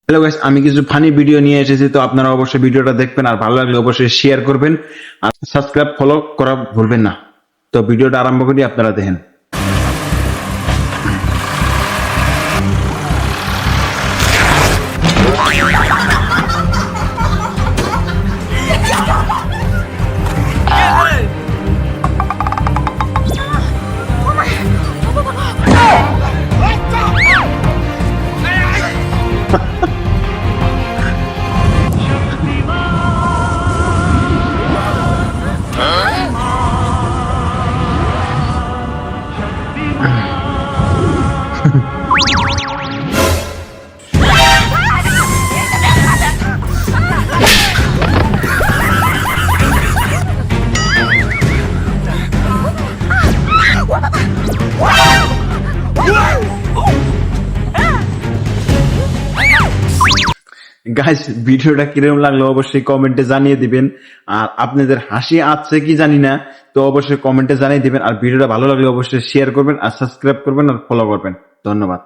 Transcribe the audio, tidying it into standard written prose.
Hello guys, আমি কিছু funny video নিয়ে এসেছি, তো আপনারা অবশ্যই ভিডিওটা দেখবেন আর ভালো লাগলে অবশ্যই শেয়ার করবেন আর সাবস্ক্রাইব ফলো করা ভুলবেন না। তো ভিডিওটা আরম্ভ করি, আপনারা দেখেন। গাইস, ভিডিওটা কিরকম লাগলো অবশ্যই কমেন্টে জানিয়ে দিবেন। আর আপনাদের হাসি আছে কি জানি না, তো অবশ্যই কমেন্টে জানিয়ে দিবেন। আর ভিডিওটা ভালো লাগলে অবশ্যই শেয়ার করবেন আর সাবস্ক্রাইব করবেন আর ফলো করবেন। ধন্যবাদ।